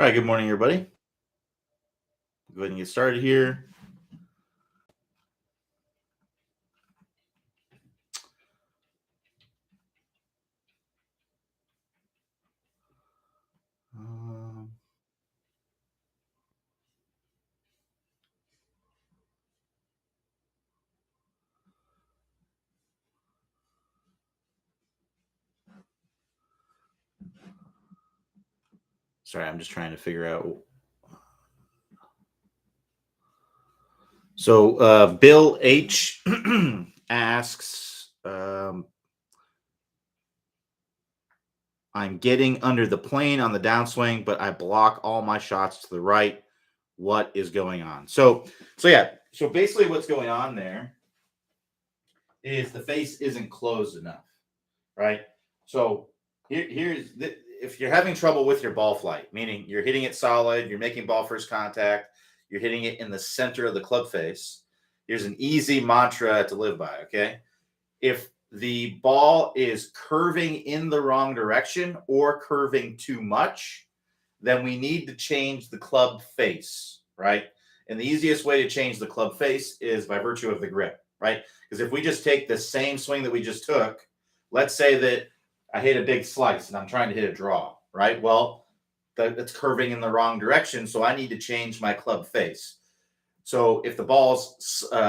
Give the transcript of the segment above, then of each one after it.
right, good morning, everybody. Go ahead and get started here. Um, Sorry, I'm just trying to figure out. So, Bill H asks, I'm getting under the plane on the downswing, but I block all my shots to the right. What is going on? So yeah. So basically, what's going on there is the face isn't closed enough, right? So if you're having trouble with your ball flight, meaning you're hitting it solid, you're making ball first contact, you're hitting it in the center of the club face. Here's an easy mantra to live by. Okay, if the ball is curving in the wrong direction or curving too much, then we need to change the club face, right? And the easiest way to change the club face is by virtue of the grip, right? Because if we just take the same swing that we just took, let's say that I hit a big slice and I'm trying to hit a draw, right? Well, it's curving in the wrong direction, so I need to change my club face. So if the ball's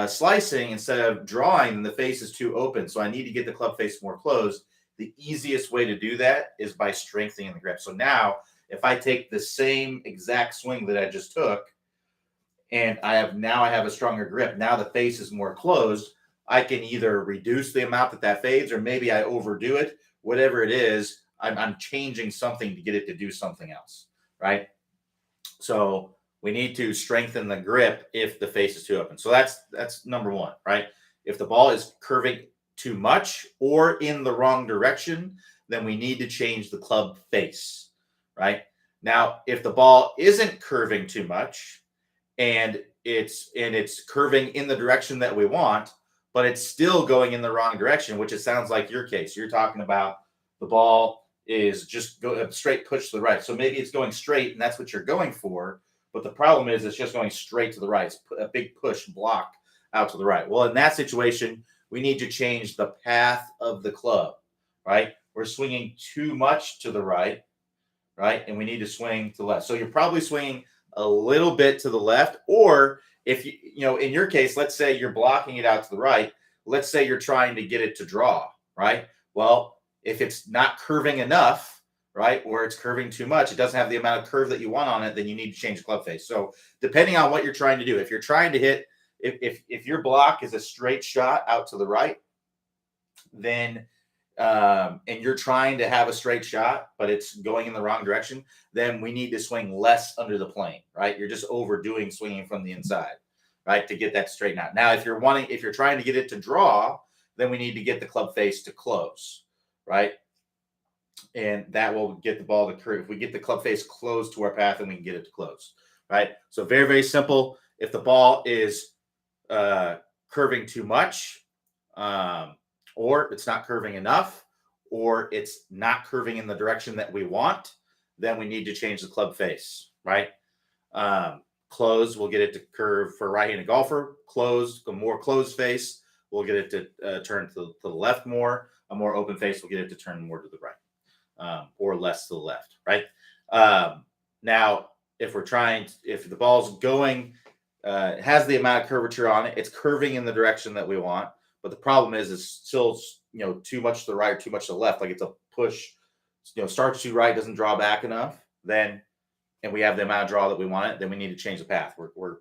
slicing instead of drawing, then the face is too open. So I need to get the club face more closed. The easiest way to do that is by strengthening the grip. So now, if I take the same exact swing that I just took, and I have a stronger grip, now the face is more closed, I can either reduce the amount that fades, or maybe I overdo it. Whatever it is, I'm changing something to get it to do something else, right? So we need to strengthen the grip if the face is too open. So that's number one, right? If the ball is curving too much or in the wrong direction, then we need to change the club face, right? Now, if the ball isn't curving too much and it's curving in the direction that we want, but it's still going in the wrong direction, which it sounds like your case. You're talking about the ball is just go straight push to the right. So maybe it's going straight and that's what you're going for. But the problem is it's just going straight to the right. It's a big push block out to the right. Well, in that situation, we need to change the path of the club, right? We're swinging too much to the right, right? And we need to swing to the left. So you're probably swinging a little bit to the left. Or if in your case, let's say you're blocking it out to the right. Let's say you're trying to get it to draw, right? Well, if it's not curving enough, right, or it's curving too much, it doesn't have the amount of curve that you want on it, then you need to change the club face. So depending on what you're trying to do, if you're trying to hit, if your block is a straight shot out to the right, then and you're trying to have a straight shot, but it's going in the wrong direction, then we need to swing less under the plane, right? You're just overdoing swinging from the inside, right, to get that straightened out. Now, if you're trying to get it to draw, then we need to get the club face to close, right? And that will get the ball to curve. If we get the club face close to our path, then we can get it to close, right? So very, very simple. If the ball is curving too much, or it's not curving enough, or it's not curving in the direction that we want, then we need to change the club face, right? Close, we'll get it to curve for a right-handed golfer. Closed, a more closed face, we'll get it to turn to the left more. A more open face will get it to turn more to the right, or less to the left, right? Now, if the ball's going, has the amount of curvature on it, it's curving in the direction that we want, but the problem is it's still too much to the right or too much to the left, like it's a push, starts too right, doesn't draw back enough, then, and we have the amount of draw that we want it, then we need to change the path. We're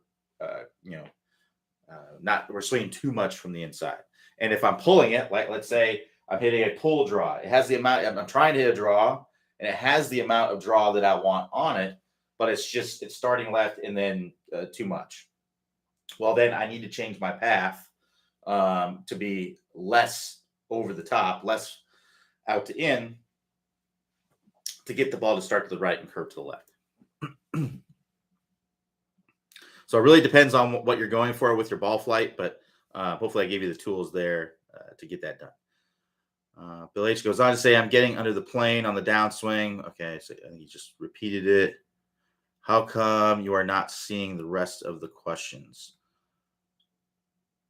swinging too much from the inside. And if I'm pulling it, like let's say I'm hitting a pull draw, it has the amount, I'm trying to hit a draw, and it has the amount of draw that I want on it, but it's starting left and then too much. Well, then I need to change my path to be less over the top, less out to in, to get the ball to start to the right and curve to the left. So it really depends on what you're going for with your ball flight, but hopefully I gave you the tools there to get that done. Bill H goes on to say, I'm getting under the plane on the downswing. Okay, so I think he just repeated it. How come you are not seeing the rest of the questions?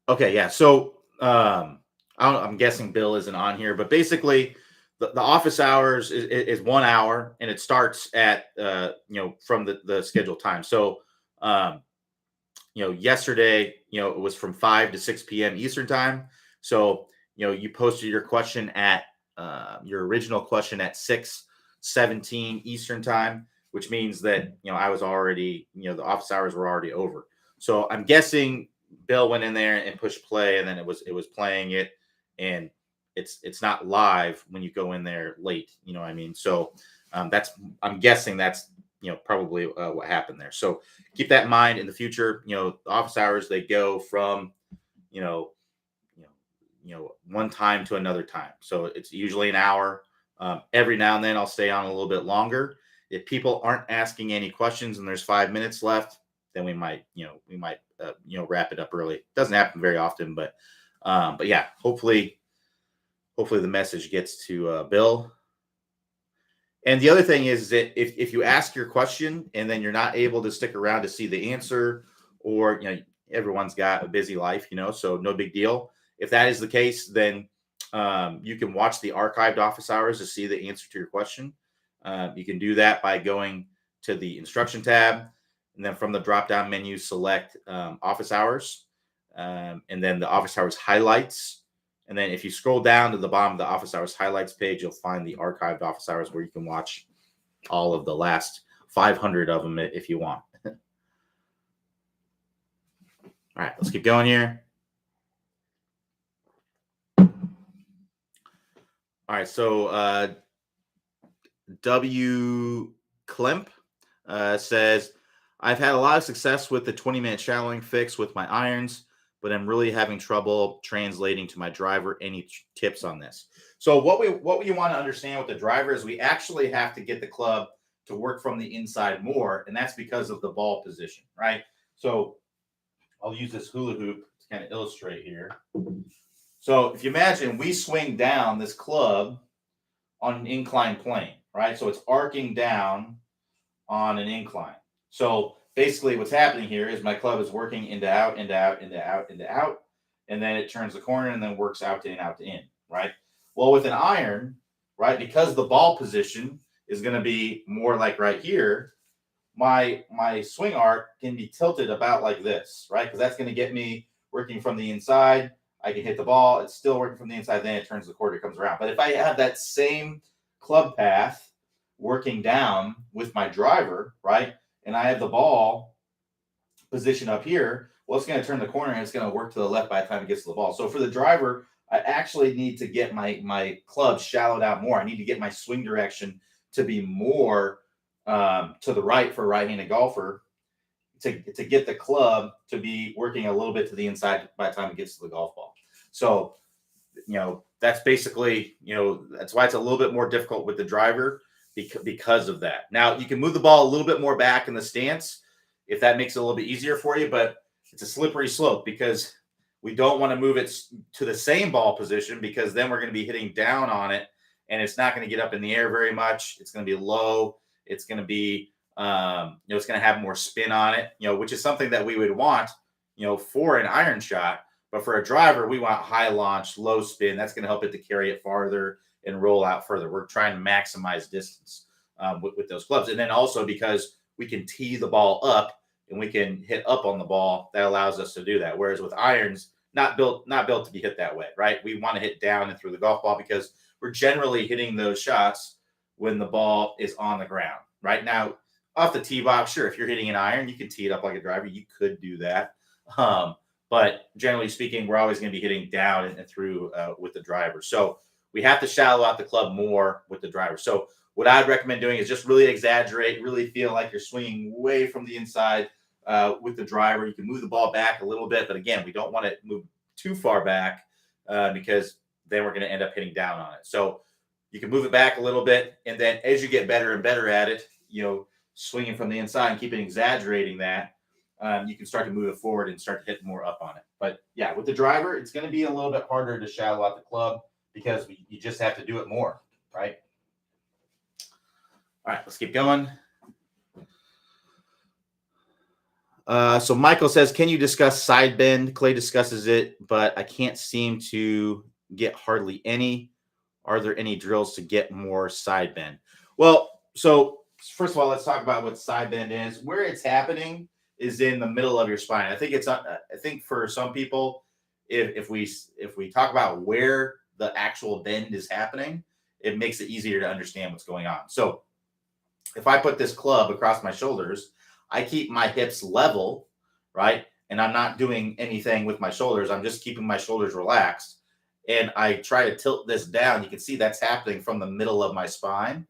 Okay, yeah. So I'm guessing Bill isn't on here, but basically the office hours is 1 hour and it starts at from the scheduled time. So um, yesterday, it was from 5 to 6 p.m. Eastern time. So, you posted your original question at 6:17 Eastern time, which means that, I was already, the office hours were already over. So I'm guessing Bill went in there and pushed play and then it was playing it and it's not live when you go in there late, you know what I mean? So I'm guessing that's, probably what happened there. So keep that in mind in the future. Office hours they go from you know you know one time to another time. So it's usually an hour. Every now and then I'll stay on a little bit longer. If people aren't asking any questions and there's 5 minutes left, then we might wrap it up early. Doesn't happen very often, but yeah, hopefully the message gets to Bill. And the other thing is that if you ask your question and then you're not able to stick around to see the answer, or everyone's got a busy life, so no big deal. If that is the case, then you can watch the archived office hours to see the answer to your question. You can do that by going to the instruction tab, and then from the drop down menu, select office hours, and then the office hours highlights. And then if you scroll down to the bottom of the office hours highlights page, you'll find the archived office hours where you can watch all of the last 500 of them if you want. All right, let's keep going here. All right, so W. Klemp says, I've had a lot of success with the 20-minute shallowing fix with my irons, but I'm really having trouble translating to my driver. Any tips on this? So what we want to understand with the driver is we actually have to get the club to work from the inside more, and that's because of the ball position, right? So I'll use this hula hoop to kind of illustrate here. So if you imagine we swing down this club on an inclined plane, right? So it's arcing down on an incline. So basically what's happening here is my club is working into out, into out, into out, into out, and then it turns the corner and then works out to in, out to in, right? Well, with an iron, right, because the ball position is going to be more like right here, my swing arc can be tilted about like this, right? Because that's going to get me working from the inside. I can hit the ball. It's still working from the inside. Then it turns the quarter, comes around. But if I have that same club path working down with my driver, right, and I have the ball position up here, well, it's going to turn the corner and it's going to work to the left by the time it gets to the ball. So for the driver, I actually need to get my club shallowed out more. I need to get my swing direction to be more to the right for a right-handed golfer to get the club to be working a little bit to the inside by the time it gets to the golf ball. So, that's basically, that's why it's a little bit more difficult with the driver because of that. Now, you can move the ball a little bit more back in the stance if that makes it a little bit easier for you, but it's a slippery slope because we don't want to move it to the same ball position because then we're going to be hitting down on it and it's not going to get up in the air very much. It's going to be low. It's going to be, it's going to have more spin on it, which is something that we would want, for an iron shot. But for a driver, we want high launch, low spin. That's going to help it to carry it farther and roll out further. We're trying to maximize distance with those clubs. And then also because we can tee the ball up and we can hit up on the ball, that allows us to do that. Whereas with irons, not built to be hit that way, right? We want to hit down and through the golf ball because we're generally hitting those shots when the ball is on the ground. Right now, off the tee box, sure, if you're hitting an iron, you can tee it up like a driver. You could do that. But generally speaking, we're always going to be hitting down and through with the driver. So we have to shallow out the club more with the driver. So what I'd recommend doing is just really exaggerate, really feel like you're swinging way from the inside with the driver. You can move the ball back a little bit, but again, we don't want it move too far back because then we're going to end up hitting down on it. So you can move it back a little bit, and then as you get better and better at it, swinging from the inside and keeping exaggerating that, you can start to move it forward and start to hit more up on it. But yeah, with the driver, it's going to be a little bit harder to shallow out the club because you just have to do it more, right? All right, let's keep going. So Michael says, can you discuss side bend? Clay discusses it, but I can't seem to get hardly any. Are there any drills to get more side bend? Well, so first of all, let's talk about what side bend is. Where it's happening is in the middle of your spine. I think I think for some people, if we talk about where the actual bend is happening, it makes it easier to understand what's going on. So if I put this club across my shoulders, I keep my hips level, right? And I'm not doing anything with my shoulders. I'm just keeping my shoulders relaxed. And I try to tilt this down. You can see that's happening from the middle of my spine,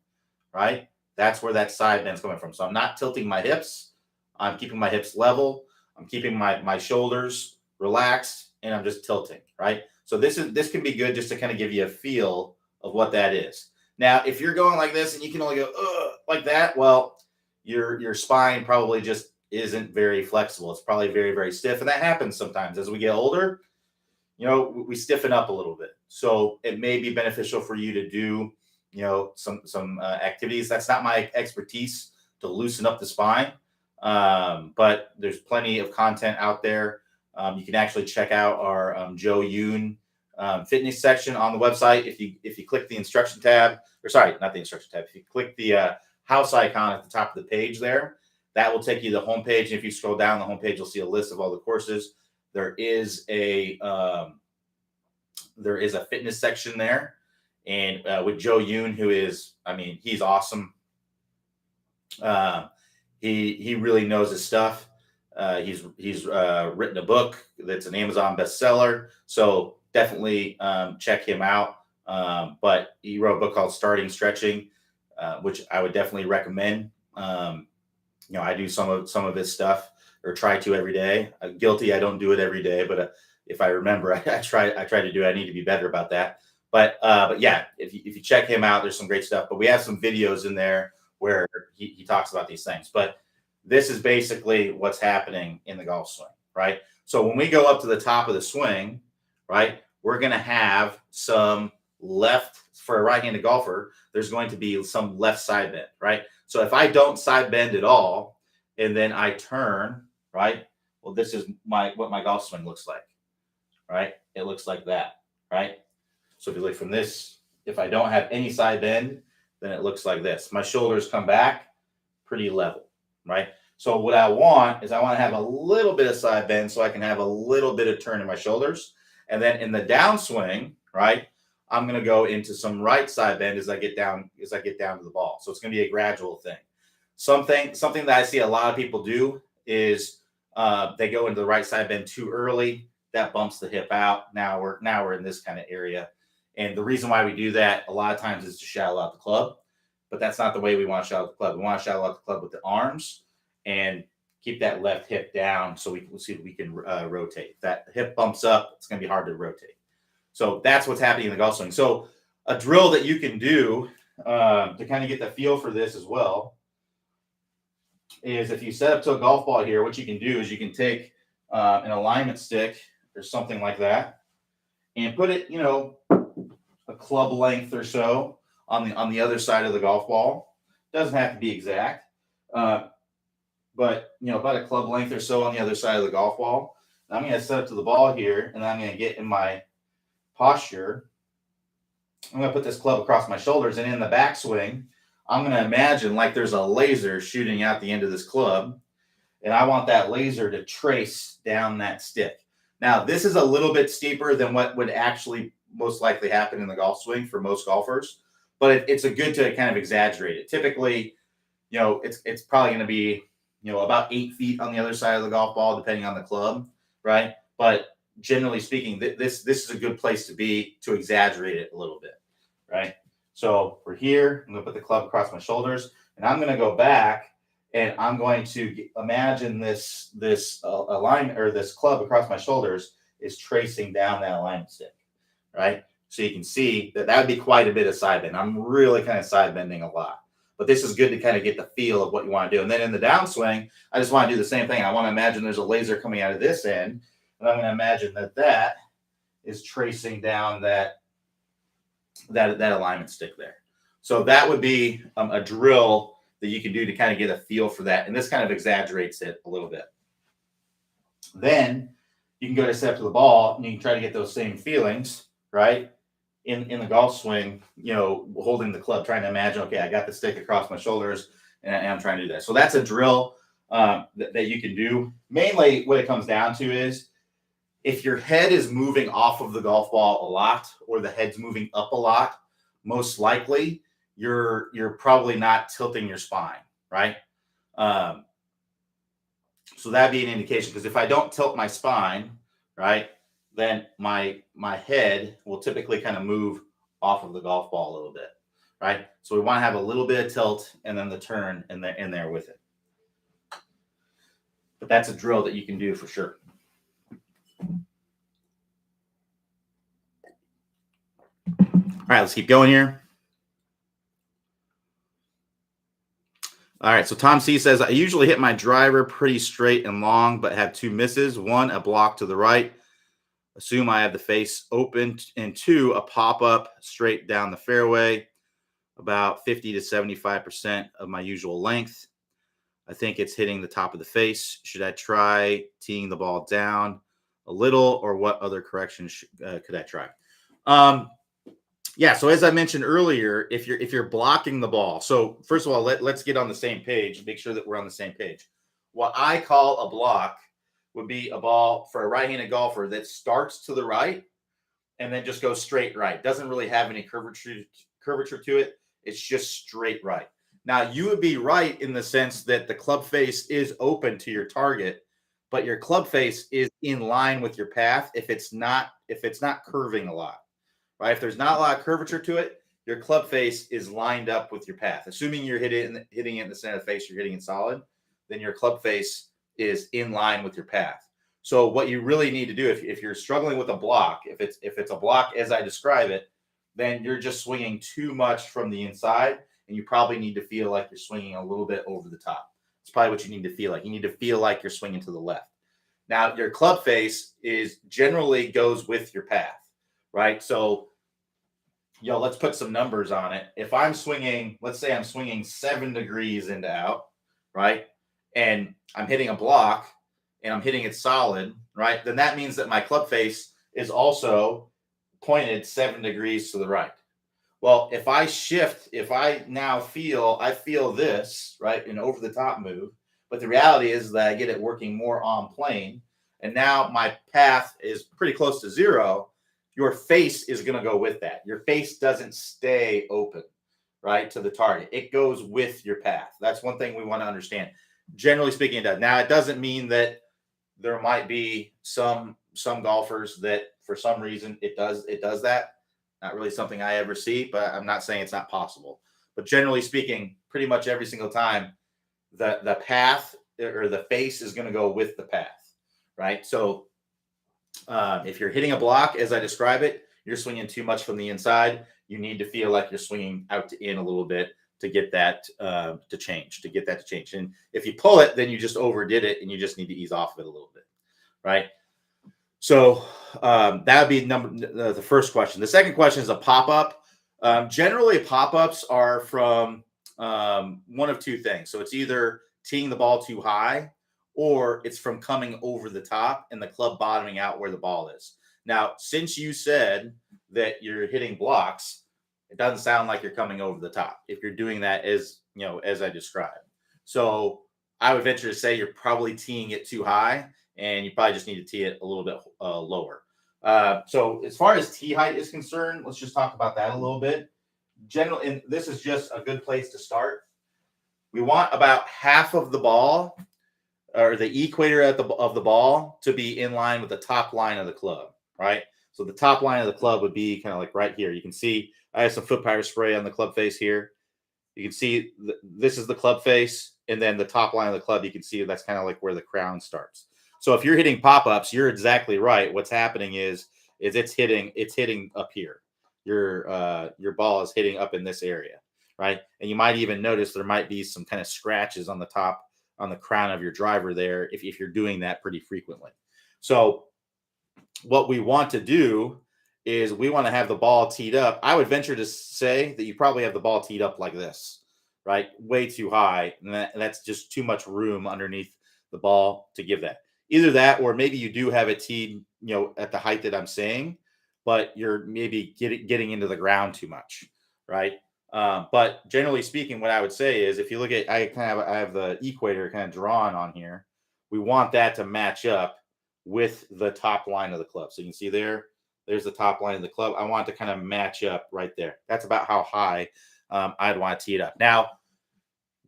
right? That's where that side bend's coming from. So I'm not tilting my hips. I'm keeping my hips level. I'm keeping my shoulders relaxed, and I'm just tilting, right? So this can be good just to kind of give you a feel of what that is. Now, if you're going like this and you can only go like that, well, your spine probably just isn't very flexible. It's probably very, very stiff. And that happens sometimes as we get older. You know, we stiffen up a little bit. So it may be beneficial for you to do, you know, some activities. That's not my expertise to loosen up the spine. But there's plenty of content out there. You can actually check out our Joe Yoon fitness section on the website. If you click the instruction tab, or sorry, not the instruction tab. If you click the house icon at the top of the page there, that will take you to the homepage. And if you scroll down the homepage, you'll see a list of all the courses. There is a fitness section there, and with Joe Yoon, who is, I mean, he's awesome. He really knows his stuff. He's written a book that's an Amazon bestseller, so definitely check him out. But he wrote a book called Starting Stretching, which I would definitely recommend. You know, I do some of his stuff, or try to every day. Guilty, I don't do it every day, but if I remember, I try to do it. I need to be better about that. But yeah, if you check him out, there's some great stuff. But we have some videos in there where he talks about these things. But this is basically what's happening in the golf swing, right? So when we go up to the top of the swing, right, we're going to have some left, for a right-handed golfer, there's going to be some left side bend, right? So if I don't side bend at all, and then I turn, right, well, this is what my golf swing looks like, right? It looks like that, right? So if you look from this, if I don't have any side bend, then it looks like this. My shoulders come back pretty level, right? So what I want is I want to have a little bit of side bend so I can have a little bit of turn in my shoulders. And then in the downswing, right, I'm going to go into some right side bend as I get down to the ball. So it's going to be a gradual thing. Something that I see a lot of people do is they go into the right side bend too early. That bumps the hip out. Now we're in this kind of area. And the reason why we do that a lot of times is to shallow out the club. But that's not the way we want to shallow out the club. We want to shallow out the club with the arms and keep that left hip down so we can rotate. If that hip bumps up, it's going to be hard to rotate. So that's what's happening in the golf swing. So a drill that you can do to kind of get the feel for this as well is if you set up to a golf ball here, what you can do is you can take an alignment stick or something like that and put it, you know, a club length or so on the other side of the golf ball. Doesn't have to be exact, but you know, about a club length or so on the other side of the golf ball. And I'm going to set up to the ball here, and I'm going to get in my posture. I'm going to put this club across my shoulders, and in the backswing, I'm going to imagine like there's a laser shooting out the end of this club, and I want that laser to trace down that stick. Now, this is a little bit steeper than what would actually most likely happen in the golf swing for most golfers, but it's a good to kind of exaggerate it. Typically, you know, it's probably going to be, you know, about 8 feet on the other side of the golf ball, depending on the club, right? But generally speaking, this is a good place to be to exaggerate it a little bit, right? So we're here. I'm going to put the club across my shoulders, and I'm going to go back, and I'm going to imagine this alignment, or this club across my shoulders is tracing down that alignment stick, right? So you can see that would be quite a bit of side bend. I'm really kind of side bending a lot. But this is good to kind of get the feel of what you want to do. And then in the downswing, I just want to do the same thing. I want to imagine there's a laser coming out of this end, and I'm going to imagine that is tracing down that alignment stick there. So that would be a drill that you can do to kind of get a feel for that. And this kind of exaggerates it a little bit. Then you can go to step to the ball and you can try to get those same feelings, right? In the golf swing, holding the club, trying to imagine, okay, I got the stick across my shoulders and I'm trying to do that. So that's a drill that you can do. Mainly what it comes down to is if your head is moving off of the golf ball a lot or the head's moving up a lot, most likely you're probably not tilting your spine, right? Um, so that'd be an indication, because if I don't tilt my spine, right, then my head will typically kind of move off of the golf ball a little bit, right? So we want to have a little bit of tilt and then the turn in there with it. But that's a drill that you can do for sure. All right, let's keep going here. All right, so Tom C says, I usually hit my driver pretty straight and long, but have 2 misses. 1, a block to the right. Assume I have the face open. And 2, a pop-up straight down the fairway, about 50 to 75% of my usual length. I think it's hitting the top of the face. Should I try teeing the ball down a little, or what other corrections could I try? Yeah, so as I mentioned earlier, if you're blocking the ball, so first of all, let's get on the same page, make sure that we're on the same page. What I call a block would be a ball for a right-handed golfer that starts to the right and then just goes straight right. Doesn't really have any curvature to it. It's just straight right. Now, you would be right in the sense that the club face is open to your target, but your club face is in line with your path if it's not curving a lot. Right? If there's not a lot of curvature to it, your club face is lined up with your path. Assuming you're hitting it in the center of the face, you're hitting it solid, then your club face is in line with your path. So what you really need to do, if you're struggling with a block, if it's a block as I describe it, then you're just swinging too much from the inside, and you probably need to feel like you're swinging a little bit over the top. It's probably what you need to feel like. You need to feel like you're swinging to the left. Now, your club face generally goes with your path, right? So, let's put some numbers on it. If I'm swinging, let's say I'm swinging 7 degrees into out, right? And I'm hitting a block and I'm hitting it solid, right? Then that means that my club face is also pointed 7 degrees to the right. Well, if I shift, if I now I feel this, right, an over the top move, but the reality is that I get it working more on plane, and now my path is pretty close to 0. Your face is going to go with that. Your face doesn't stay open, right, to the target. It goes with your path. That's one thing we want to understand. Generally speaking, it does. Now, it doesn't mean that there might be some golfers that for some reason it does that. Not really something I ever see, but I'm not saying it's not possible. But generally speaking, pretty much every single time, the path or the face is going to go with the path, right? So if you're hitting a block, as I describe it, you're swinging too much from the inside. You need to feel like you're swinging out to in a little bit to get that to change. And if you pull it, then you just overdid it, and you just need to ease off of it a little bit, right? So that would be the first question. The second question is a pop-up. Generally, pop-ups are from one of 2 things. So it's either teeing the ball too high, or it's from coming over the top and the club bottoming out where the ball is. Now, since you said that you're hitting blocks, it doesn't sound like you're coming over the top if you're doing that as I described. So I would venture to say you're probably teeing it too high, and you probably just need to tee it a little bit lower. So as far as tee height is concerned, let's just talk about that a little bit. Generally, and this is just a good place to start. We want about half of the ball, or the equator of the ball, to be in line with the top line of the club, right? So the top line of the club would be kind of like right here. You can see I have some foot powder spray on the club face here. You can see this is the club face, and then the top line of the club, you can see that's kind of like where the crown starts. So if you're hitting pop-ups, you're exactly right. What's happening is it's hitting up here. Your ball is hitting up in this area, right? And you might even notice there might be some kind of scratches on the top, on the crown of your driver there, if you're doing that pretty frequently. So what we want to do is we want to have the ball teed up. I would venture to say that you probably have the ball teed up like this, right? Way too high. And that's just too much room underneath the ball to give that. either that, or maybe you do have it teed, at the height that I'm saying, but you're maybe getting into the ground too much, right? But generally speaking, what I would say is, if you look at, I have the equator kind of drawn on here. We want that to match up with the top line of the club. So you can see there's the top line of the club. I want it to kind of match up right there. That's about how high I'd want to tee it up. Now,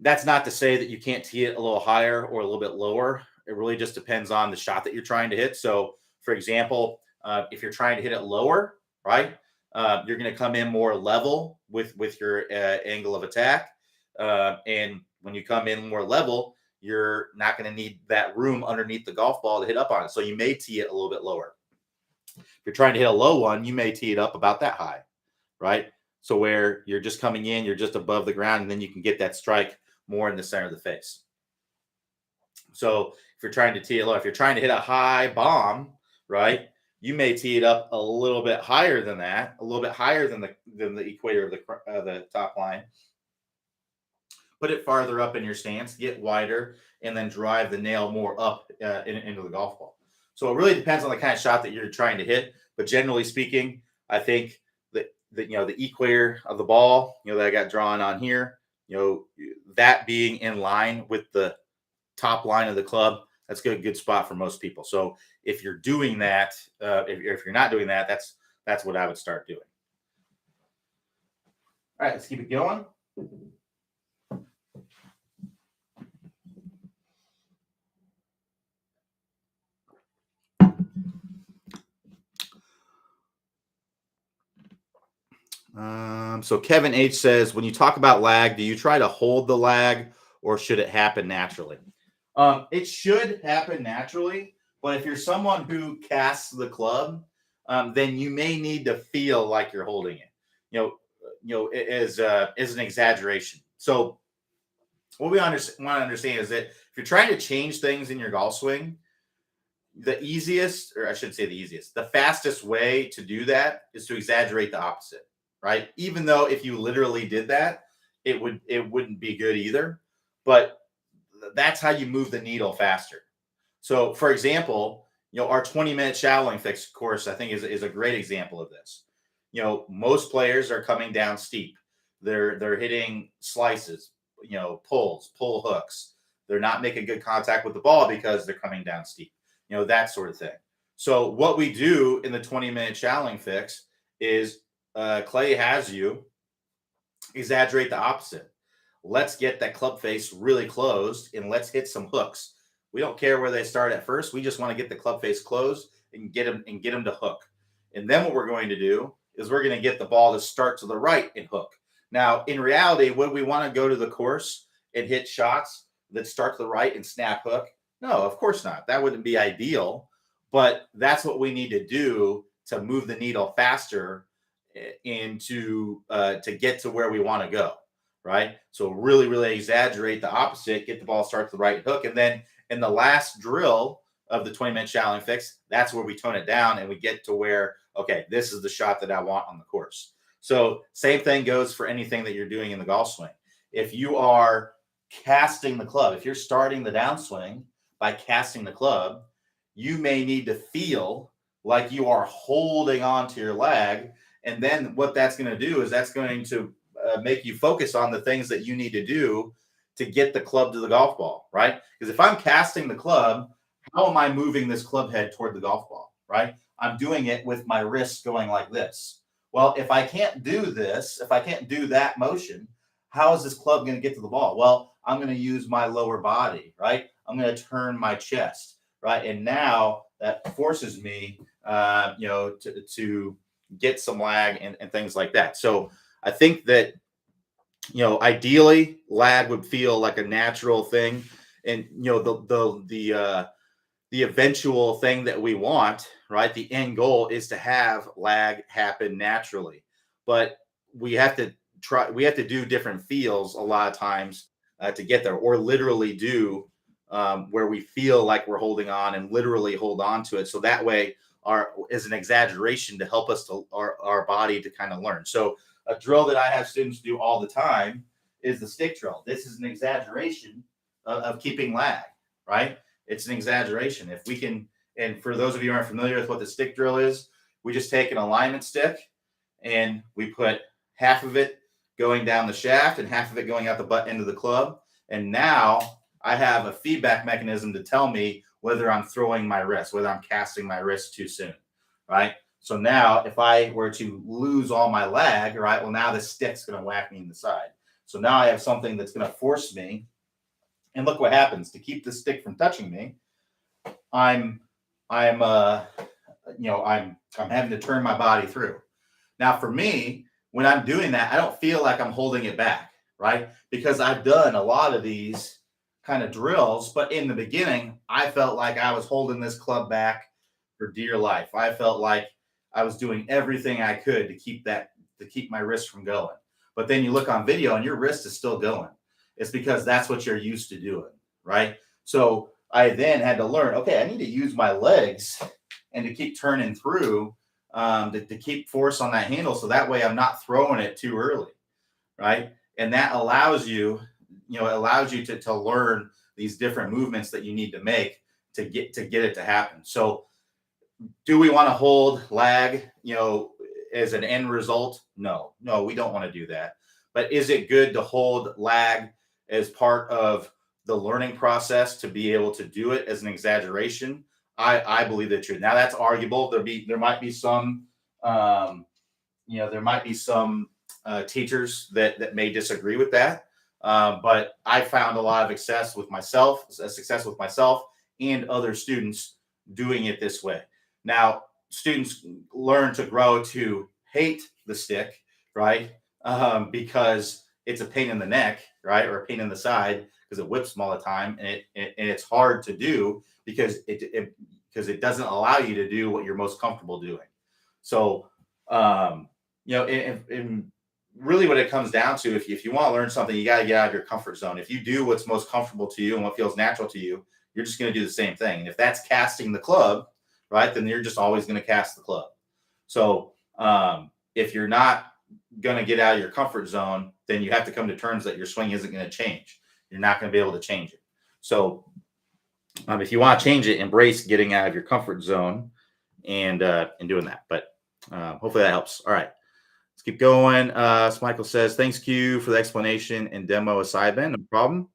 that's not to say that you can't tee it a little higher or a little bit lower. It really just depends on the shot that you're trying to hit. So, for example, if you're trying to hit it lower, right, you're going to come in more level with your angle of attack. And when you come in more level, you're not going to need that room underneath the golf ball to hit up on it. So you may tee it a little bit lower. If you're trying to hit a low one, you may tee it up about that high, right? So where you're just coming in, you're just above the ground, and then you can get that strike more in the center of the face. So if you're trying to tee it low, if you're trying to hit a high bomb, right, you may tee it up a little bit higher than that, a little bit higher than the equator of the top line. Put it farther up in your stance, get wider, and then drive the nail more up into the golf ball. So it really depends on the kind of shot that you're trying to hit. But generally speaking, I think that the equator of the ball, that I got drawn on here, that being in line with the top line of the club, that's a good spot for most people. So if you're doing that, if you're not doing that, that's what I would start doing. All right, let's keep it going. So Kevin H says, when you talk about lag, do you try to hold the lag, or should it happen naturally? It should happen naturally, but if you're someone who casts the club, then you may need to feel like you're holding it. As an exaggeration. So what we want to understand is that if you're trying to change things in your golf swing, the easiest, or I should say the easiest, the fastest way to do that is to exaggerate the opposite, right? Even though if you literally did that, it wouldn't be good either. But that's how you move the needle faster. So, for example, our 20-minute shallowing fix course, I think, is a great example of this. Most players are coming down steep. They're hitting slices, pull hooks. They're not making good contact with the ball because they're coming down steep. That sort of thing. So what we do in the 20-minute shallowing fix is Clay has you exaggerate the opposite. Let's get that club face really closed and let's hit some hooks. We don't care where they start at first. We just want to get the club face closed and get them to hook. And then what we're going to do is we're going to get the ball to start to the right and hook. Now, in reality, would we want to go to the course and hit shots that start to the right and snap hook? No, of course not. That wouldn't be ideal, but that's what we need to do to move the needle faster and to get to where we want to go, right? So really, really exaggerate the opposite, get the ball start to the right hook, and then in the last drill of the 20-minute shallowing fix, that's where we tone it down and we get to where, okay, this is the shot that I want on the course. So same thing goes for anything that you're doing in the golf swing. If you are casting the club, if you're starting the downswing by casting the club, you may need to feel like you are holding on to your lag. And then what that's going to do is that's going to make you focus on the things that you need to do to get the club to the golf ball, right? Because if I'm casting the club, how am I moving this club head toward the golf ball, right? I'm doing it with my wrists going like this. Well, if I can't do this, if I can't do that motion, how is this club going to get to the ball? Well, I'm going to use my lower body, right? I'm going to turn my chest, right? And now that forces me, to get some lag and things like that. So I think that, ideally lag would feel like a natural thing. And, the eventual thing that we want, right? The end goal is to have lag happen naturally, but we have to do different feels a lot of times to get there, or literally do where we feel like we're holding on and literally hold on to it. So that way is an exaggeration to help us to our body to kind of learn. So a drill that I have students do all the time is the stick drill. This is an exaggeration of keeping lag, right? It's an exaggeration. If we can, and for those of you who aren't familiar with what the stick drill is, we just take an alignment stick and we put half of it going down the shaft and half of it going out the butt end of the club. And now I have a feedback mechanism to tell me whether I'm throwing my wrist, whether I'm casting my wrist too soon, right? So now if I were to lose all my lag, right, well, now the stick's going to whack me in the side. So now I have something that's going to force me. And look what happens. To keep the stick from touching me, I'm having to turn my body through. Now, for me, when I'm doing that, I don't feel like I'm holding it back, right? Because I've done a lot of these kind of drills, but in the beginning, I felt like I was holding this club back for dear life. I felt like I was doing everything I could to keep my wrist from going. But then you look on video and your wrist is still going. It's because that's what you're used to doing, right? So I then had to learn, okay, I need to use my legs and to keep turning through, to keep force on that handle. So that way I'm not throwing it too early, right? And that allows you, to learn these different movements that you need to make to get it to happen. So do we want to hold lag, as an end result? No, we don't want to do that. But is it good to hold lag as part of the learning process to be able to do it as an exaggeration? I believe that's true. Now that's arguable. There might be some teachers that may disagree with that. But I found a lot of success with myself and other students doing it this way. Now, students learn to grow to hate the stick, right? Because it's a pain in the neck, right? Or a pain in the side because it whips them all the time. And it's hard to do because it doesn't allow you to do what you're most comfortable doing. So, and really what it comes down to, if you want to learn something, you got to get out of your comfort zone. If you do what's most comfortable to you and what feels natural to you, you're just going to do the same thing. And if that's casting the club, right, then you're just always going to cast the club. So if you're not going to get out of your comfort zone, then you have to come to terms that your swing isn't going to change. You're not going to be able to change it. So if you want to change it, embrace getting out of your comfort zone and doing that. But hopefully that helps. All right. Let's keep going. Michael says, thanks, Q, for the explanation and demo of sidebend. No problem.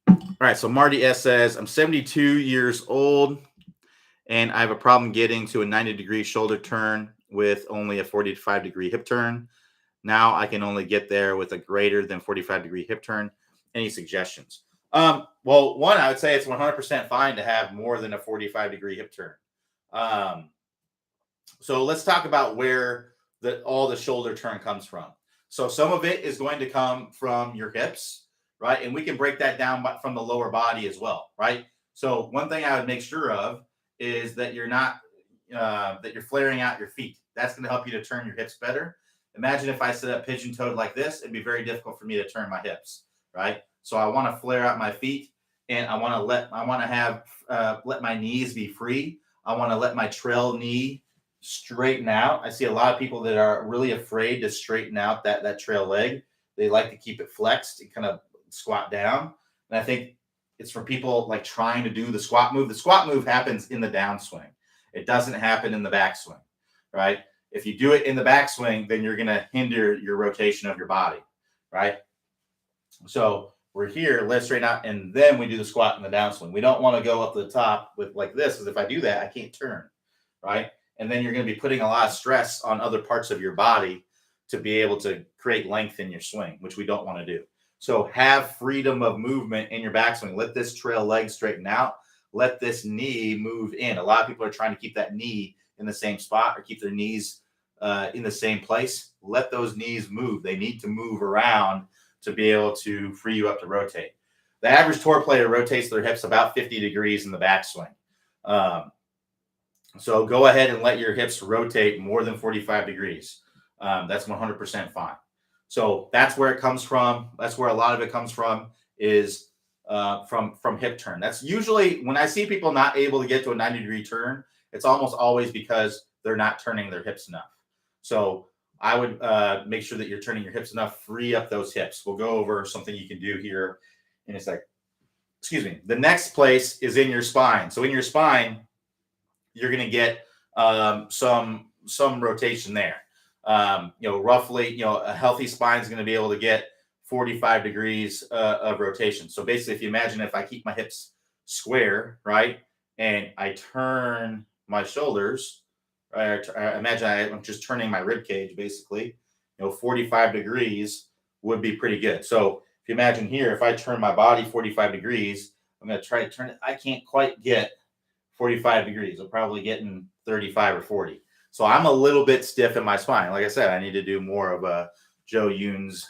All right. So Marty S says, I'm 72 years old and I have a problem getting to a 90-degree shoulder turn with only a 45-degree hip turn. Now I can only get there with a greater than 45-degree hip turn. Any suggestions? Well, one, I would say it's 100% fine to have more than a 45-degree hip turn. So let's talk about where all the shoulder turn comes from. So some of it is going to come from your hips, right? And we can break that down from the lower body as well, right? So one thing I would make sure of is that you're not, that you're flaring out your feet. That's going to help you to turn your hips better. Imagine if I sit up pigeon-toed like this, it'd be very difficult for me to turn my hips, right? So I want to flare out my feet and I want to let my knees be free. I want to let my trail knee straighten out. I see a lot of people that are really afraid to straighten out that trail leg. They like to keep it flexed and kind of squat down. And I think it's for people like trying to do the squat move. The squat move happens in the downswing. It doesn't happen in the backswing, right? If you do it in the backswing, then you're going to hinder your rotation of your body, right? So we're here, let's straighten out, and then we do the squat in the downswing. We don't want to go up to the top with like this, because if I do that, I can't turn, right? And then you're going to be putting a lot of stress on other parts of your body to be able to create length in your swing, which we don't want to do. So have freedom of movement in your backswing. Let this trail leg straighten out. Let this knee move in. A lot of people are trying to keep that knee in the same spot or keep their knees in the same place. Let those knees move. They need to move around to be able to free you up to rotate. The average tour player rotates their hips about 50 degrees in the backswing. So go ahead and let your hips rotate more than 45 degrees. That's 100% fine. So that's where it comes from. That's where a lot of it comes from, is from hip turn. That's usually when I see people not able to get to a 90-degree turn, it's almost always because they're not turning their hips enough. So I would make sure that you're turning your hips enough, free up those hips. We'll go over something you can do here in a sec. Excuse me. The next place is in your spine. So in your spine, you're going to get some rotation there. Roughly, a healthy spine is going to be able to get 45 degrees of rotation. So basically, if you imagine if I keep my hips square, right, and I turn my shoulders, right, imagine I'm just turning my rib cage, basically, 45 degrees would be pretty good. So if you imagine here, if I turn my body 45 degrees, I'm going to try to turn it. I can't quite get 45 degrees. I'm probably getting 35 or 40. So I'm a little bit stiff in my spine. Like I said, I need to do more of a Joe Yoon's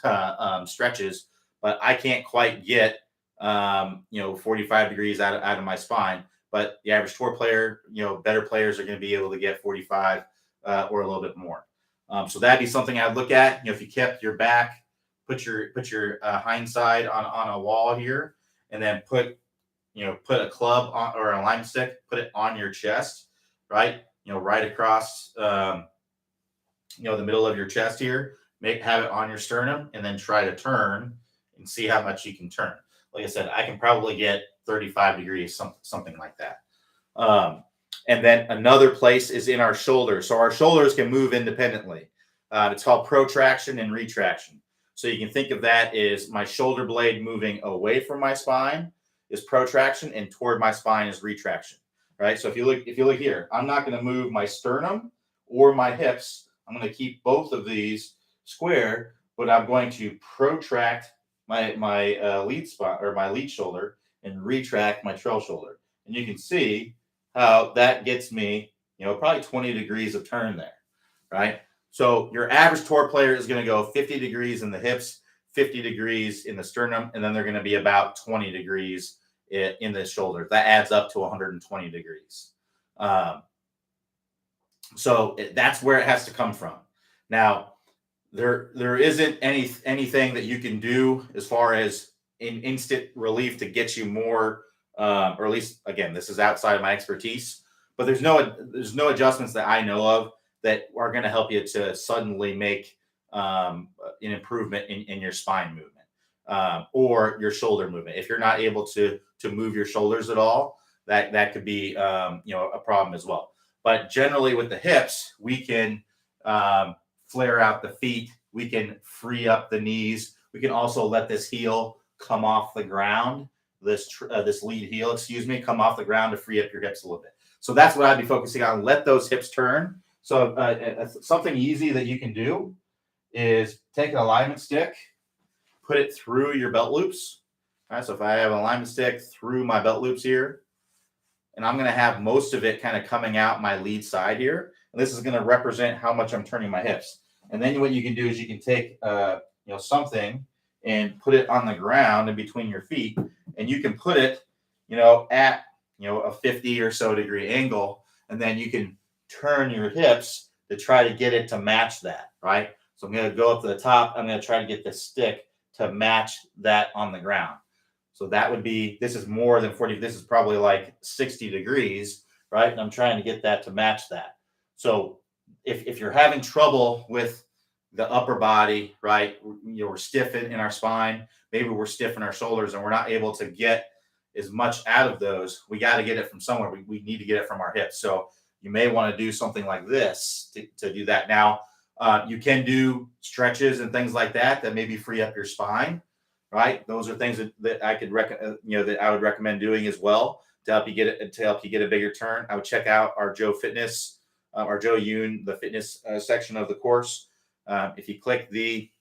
stretches, but I can't quite get 45 degrees out of my spine. But the average tour player, better players are going to be able to get 45 or a little bit more. So that'd be something I'd look at. If you kept your back, put your hind side on a wall here, and then put a club on, or a lime stick, put it on your chest, right? Right across, the middle of your chest here. Have it on your sternum, and then try to turn and see how much you can turn. Like I said, I can probably get 35 degrees, something like that. And then another place is in our shoulders. So our shoulders can move independently. It's called protraction and retraction. So you can think of that as my shoulder blade moving away from my spine is protraction, and toward my spine is retraction, right? So if you look here, I'm not going to move my sternum or my hips. I'm going to keep both of these square, but I'm going to protract my lead spot, or my lead shoulder, and retract my trail shoulder. And you can see how that gets me, probably 20 degrees of turn there, right? So your average tour player is going to go 50 degrees in the hips, 50 degrees in the sternum, and then they're going to be about 20 degrees in the shoulder. That adds up to 120 degrees. So that's where it has to come from. Now, there isn't anything that you can do as far as in instant relief to get you more, or at least, again, this is outside of my expertise, but there's no adjustments that I know of that are going to help you to suddenly make an improvement in your spine movement or your shoulder movement. If you're not able to move your shoulders at all, that could be a problem as well. But generally with the hips, we can flare out the feet. We can free up the knees. We can also let this heel come off the ground. This lead heel, come off the ground to free up your hips a little bit. So that's what I'd be focusing on. Let those hips turn. So something easy that you can do is take an alignment stick, put it through your belt loops. All right, so if I have an alignment stick through my belt loops here, and I'm going to have most of it kind of coming out my lead side here, and this is going to represent how much I'm turning my hips. And then what you can do is you can take something and put it on the ground in between your feet, and you can put it at a 50 or so degree angle, and then you can turn your hips to try to get it to match that, right? So I'm going to go up to the top. I'm going to try to get the stick to match that on the ground. So that would be, this is more than 40. This is probably like 60 degrees, right? And I'm trying to get that to match that. So if you're having trouble with the upper body, right? We're stiff in our spine. Maybe we're stiff in our shoulders and we're not able to get as much out of those. We got to get it from somewhere. We need to get it from our hips. So you may want to do something like this to do that. Now, you can do stretches and things like that maybe free up your spine, right? Those are things that I could that I would recommend doing as well to help you get a bigger turn. I would check out our Joe Fitness, our Joe Yoon, the fitness section of the course. If you click the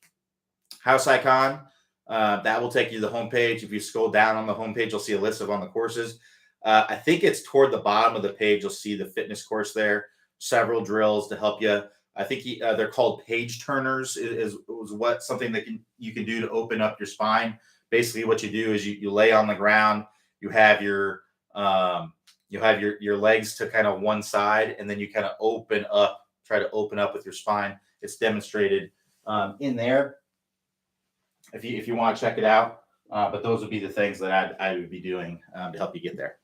house icon, that will take you to the homepage. If you scroll down on the homepage, you'll see a list of on the courses. I think it's toward the bottom of the page. You'll see the fitness course there. Several drills to help you. I think they're called page turners. Is what something that you can do to open up your spine. Basically, what you do is you lay on the ground. You have your legs to kind of one side, and then you kind of open up. Try to open up with your spine. It's demonstrated in there. If you want to check it out, but those would be the things that I would be doing to help you get there.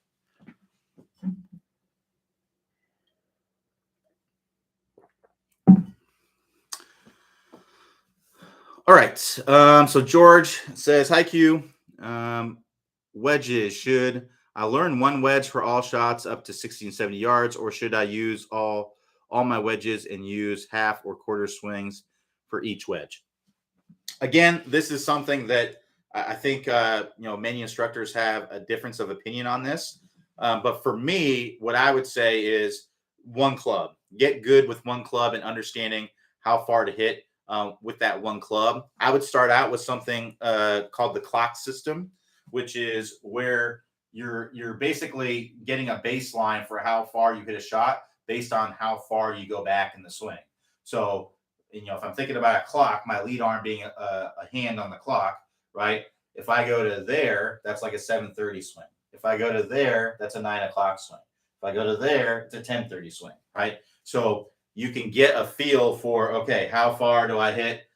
All right. So George says, "Hi Q. Um, Wedges. Should I learn one wedge for all shots up to 60 and 70 yards, or should I use all my wedges and use half or quarter swings for each wedge?" Again, this is something that I think many instructors have a difference of opinion on this. But for me, what I would say is one club. Get good with one club and understanding how far to hit with that one club. I would start out with something called the clock system, which is where you're basically getting a baseline for how far you hit a shot based on how far you go back in the swing. So if I'm thinking about a clock, my lead arm being a hand on the clock, right? If I go to there, that's like a 7:30 swing. If I go to there, that's a 9 o'clock swing. If I go to there, it's a 10:30 swing, right? So you can get a feel for, okay, how far do I hit?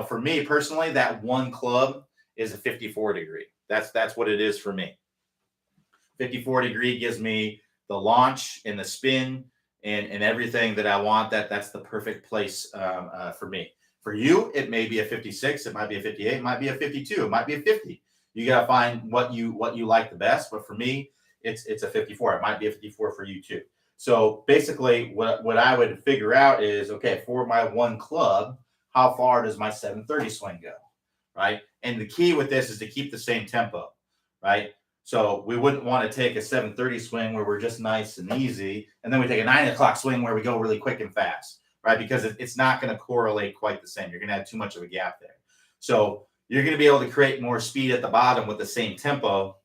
For me personally, that one club is a 54 degree. That's what it is for me. 54 degree gives me the launch and the spin and everything that I want. That's the perfect place for me. For you, it may be a 56, it might be a 58, it might be a 52, it might be a 50. You got to find what you like the best. But for me, it's a 54. It might be a 54 for you too. So basically, what I would figure out is, okay, for my one club, how far does my 7:30 swing go, right? And the key with this is to keep the same tempo, right? So we wouldn't want to take a 7:30 swing where we're just nice and easy, and then we take a 9 o'clock swing where we go really quick and fast, right? Because it's not going to correlate quite the same. You're going to have too much of a gap there. So you're going to be able to create more speed at the bottom with the same tempo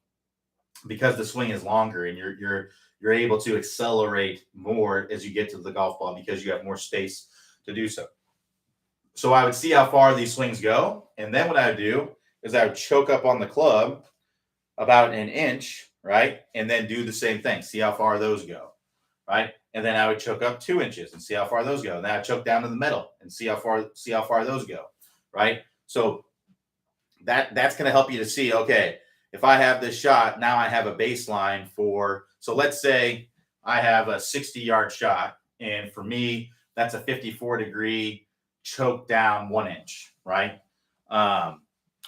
because the swing is longer, and you're able to accelerate more as you get to the golf ball because you have more space to do so. So I would see how far these swings go, and then what I would do is I would choke up on the club about an inch, right? And then do the same thing. See how far those go, right? And then I would choke up 2 inches and see how far those go. And then I choke down to the middle and see how far those go, right? So that's going to help you to see, okay, if I have this shot, now I have a baseline for. So let's say I have a 60-yard shot, and for me, that's a 54 degree choke down 1 inch, right?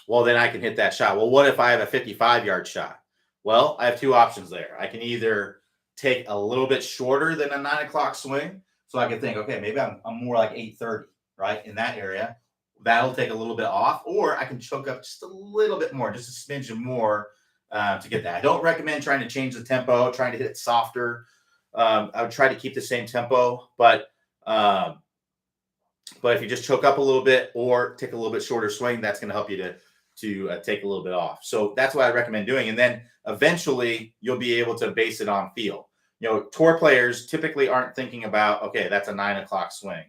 Well, then I can hit that shot. Well, what if I have a 55-yard shot? Well, I have two options there. I can either take a little bit shorter than a 9 o'clock swing. So I can think, okay, maybe I'm more like 8:30, right? In that area. That'll take a little bit off. Or I can choke up just a little bit more, just a smidge more to get that. I don't recommend trying to change the tempo, trying to hit it softer. I would try to keep the same tempo, but if you just choke up a little bit or take a little bit shorter swing, that's going to help you to take a little bit off. So that's what I recommend doing. And then eventually you'll be able to base it on feel. Tour players typically aren't thinking about, okay, that's a 9 o'clock swing.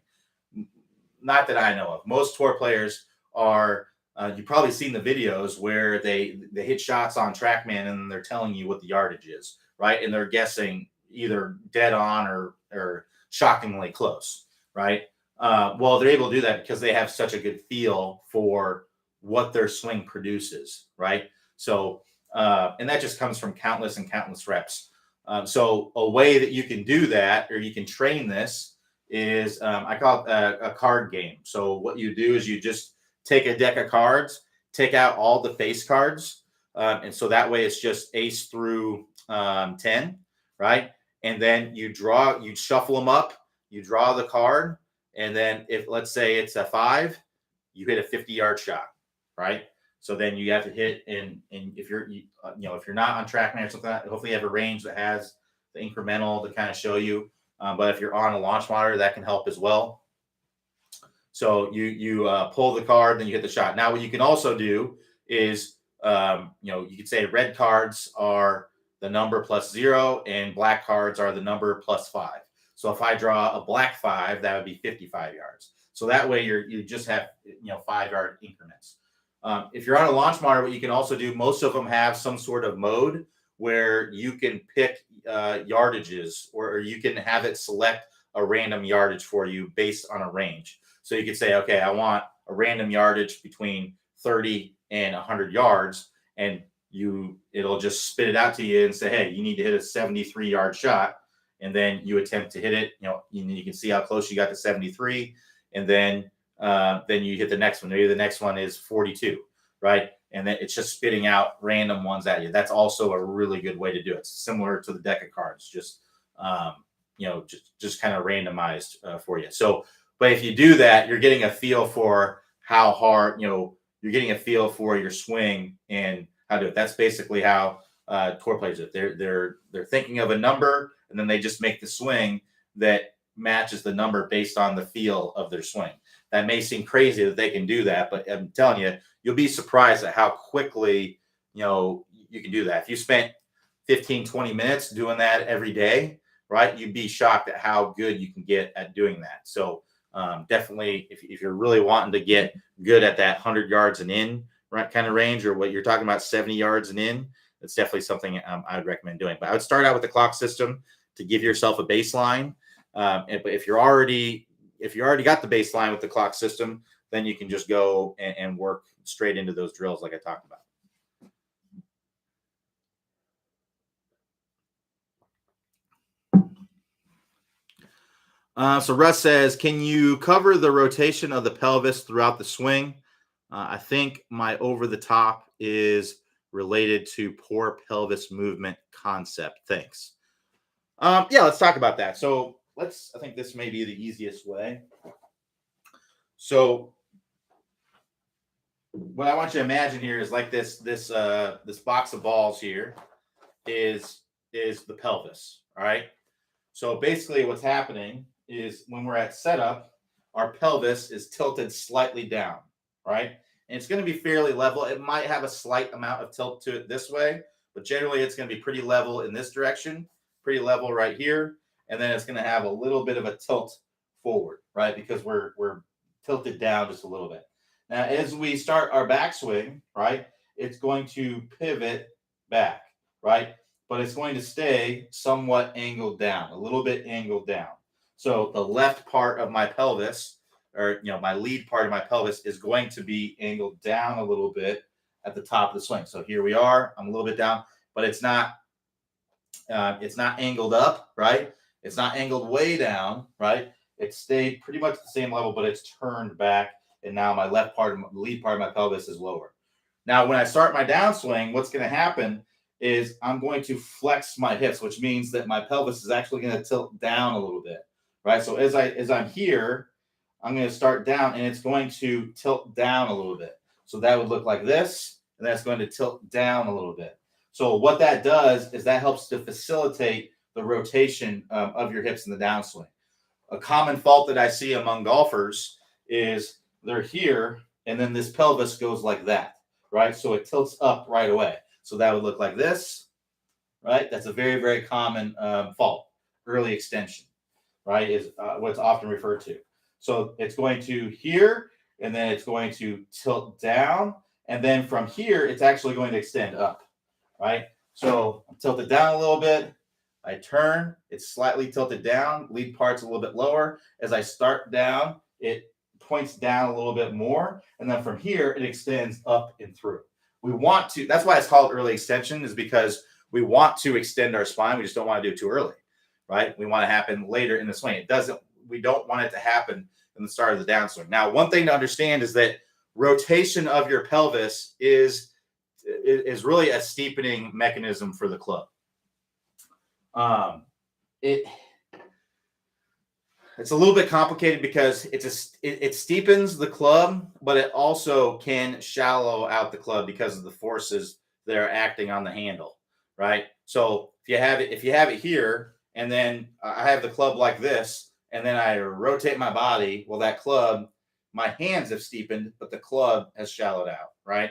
Not that I know of. Most tour players are, you've probably seen the videos where they hit shots on TrackMan and they're telling you what the yardage is, right? And they're guessing either dead on or shockingly close, right? Well, they're able to do that because they have such a good feel for what their swing produces, right? So, and that just comes from countless and countless reps. So a way that you can do that, or you can train this, is I call it a card game. So what you do is you just take a deck of cards, take out all the face cards, and so that way it's just ace through 10, right? And then you shuffle them up, you draw the card, and then if let's say it's a 5, you hit a 50-yard shot, right? So then you have to hit, and if you're if you're not on TrackMan or something, hopefully you have a range that has the incremental to kind of show you. But if you're on a launch monitor, that can help as well. So you pull the card, then you hit the shot. Now what you can also do is you could say red cards are the number +0 and black cards are the number +5. So if I draw a black 5, that would be 55 yards. So that way you just have 5-yard increments. If you're on a launch monitor, what you can also do, most of them have some sort of mode where you can pick yardages, or you can have it select a random yardage for you based on a range. So you could say, okay, I want a random yardage between 30 and 100 yards, and it'll just spit it out to you and say, hey, you need to hit a 73-yard shot, and then you attempt to hit it. You can see how close you got to 73, and then then you hit the next one. Maybe the next one is 42, right? And then it's just spitting out random ones at you. That's also a really good way to do it. It's similar to the deck of cards, just just kind of randomized for you. So, but if you do that, you're getting a feel for how hard, you're getting a feel for your swing and how to do it. That's basically how tour players do it. They're thinking of a number, and then they just make the swing that matches the number based on the feel of their swing. That may seem crazy that they can do that, but I'm telling you, you'll be surprised at how quickly, you can do that. If you spent 15, 20 minutes doing that every day, right, you'd be shocked at how good you can get at doing that. So definitely, if you're really wanting to get good at that 100 yards and in kind of range, or what you're talking about, 70 yards and in, it's definitely something I would recommend doing. But I would start out with the clock system to give yourself a baseline. But if you already got the baseline with the clock system, then you can just go and work straight into those drills like I talked about. So Russ says, can you cover the rotation of the pelvis throughout the swing? I think my over the top is related to poor pelvis movement concept. Thanks. Yeah, let's talk about that. So I think this may be the easiest way. So what I want you to imagine here is like this box of balls here is the pelvis. All right. So basically what's happening is when we're at setup, our pelvis is tilted slightly down, right? And it's going to be fairly level. It might have a slight amount of tilt to it this way, but generally it's going to be pretty level in this direction, pretty level right here. And then it's going to have a little bit of a tilt forward, right? Because we're tilted down just a little bit. Now, as we start our backswing, right, it's going to pivot back, right? But it's going to stay somewhat angled down, a little bit angled down. So the left part of my pelvis, or my lead part of my pelvis, is going to be angled down a little bit at the top of the swing. So here we are. I'm a little bit down, but it's not angled up, right? It's not angled way down, right? It stayed pretty much the same level, but it's turned back, and now my lead part of my pelvis is lower. Now, when I start my downswing, what's going to happen is I'm going to flex my hips, which means that my pelvis is actually going to tilt down a little bit, right? So as I'm here, I'm going to start down, and it's going to tilt down a little bit. So that would look like this, and that's going to tilt down a little bit. So what that does is that helps to facilitate the rotation of your hips in the downswing. A common fault that I see among golfers is they're here, and then this pelvis goes like that, right? So it tilts up right away. So that would look like this, right? That's a very, very common fault. Early extension, right, is what's often referred to. So it's going to here, and then it's going to tilt down, and then from here, it's actually going to extend up, right? So I'm tilted down a little bit. I turn, it's slightly tilted down. Lead part's a little bit lower. As I start down, it points down a little bit more. And then from here, it extends up and through. That's why it's called early extension, is because we want to extend our spine. We just don't want to do it too early, right? We want it to happen later in the swing. We don't want it to happen in the start of the downswing. Now, one thing to understand is that rotation of your pelvis is really a steepening mechanism for the club. It's a little bit complicated because it steepens the club, but it also can shallow out the club because of the forces that are acting on the handle, right? So if you have it here, and then I have the club like this, and then I rotate my body, well, that club, my hands have steepened, but the club has shallowed out, right?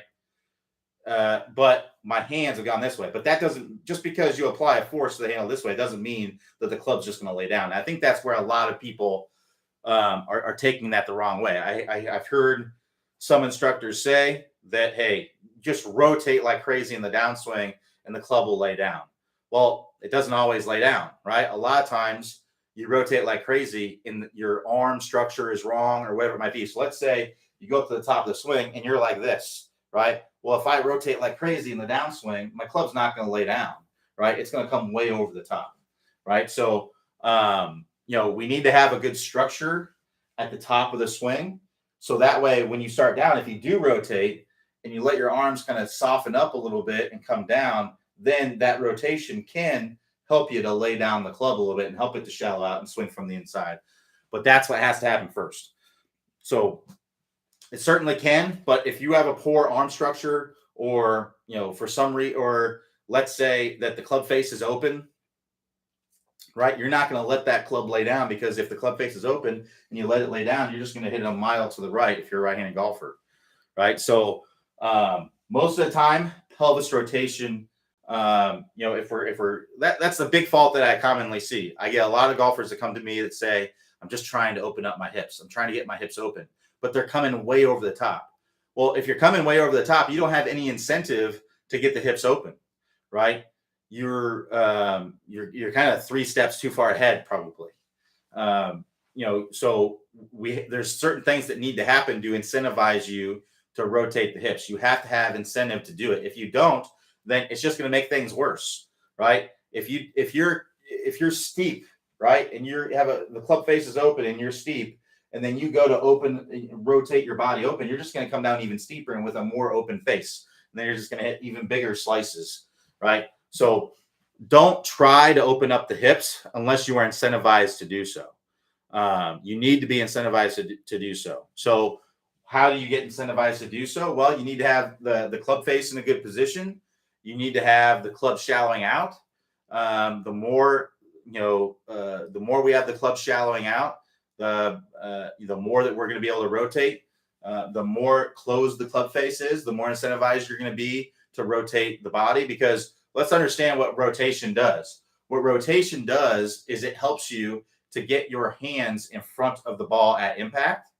But my hands have gone this way. But that doesn't, just because you apply a force to the handle this way, doesn't mean that the club's just going to lay down. And I think that's where a lot of people are taking that the wrong way. I've heard some instructors say that, hey, just rotate like crazy in the downswing and the club will lay down. Well, it doesn't always lay down, right? A lot of times you rotate like crazy and your arm structure is wrong or whatever it might be. So let's say you go up to the top of the swing and you're like this, right? Well, if I rotate like crazy in the downswing, my club's not going to lay down, right? It's going to come way over the top, right? So, we need to have a good structure at the top of the swing. So that way, when you start down, if you do rotate and you let your arms kind of soften up a little bit and come down, then that rotation can help you to lay down the club a little bit and help it to shallow out and swing from the inside. But that's what has to happen first. So it certainly can, but if you have a poor arm structure, or for some reason, or let's say that the club face is open, right? You're not going to let that club lay down, because if the club face is open and you let it lay down, you're just going to hit it a mile to the right if you're a right-handed golfer, right? So most of the time, pelvis rotation, if we're that's the big fault that I commonly see. I get a lot of golfers that come to me that say, I'm just trying to open up my hips. I'm trying to get my hips open, but they're coming way over the top. Well, if you're coming way over the top, you don't have any incentive to get the hips open, right? You're kind of 3 steps too far ahead, probably. So there's certain things that need to happen to incentivize you to rotate the hips. You have to have incentive to do it. If you don't, then it's just going to make things worse, right? If you're steep, right, and the club face is open and you're steep, and then you go to rotate your body open, you're just going to come down even steeper and with a more open face. And then you're just going to hit even bigger slices, right? So don't try to open up the hips unless you are incentivized to do so. You need to be incentivized to do so. So how do you get incentivized to do so? Well, you need to have the club face in a good position. You need to have the club shallowing out. The more we have the club shallowing out, the more that we're going to be able to rotate. The more closed the club face is, the more incentivized you're going to be to rotate the body. Because let's understand what rotation does. What rotation does is it helps you to get your hands in front of the ball at impact,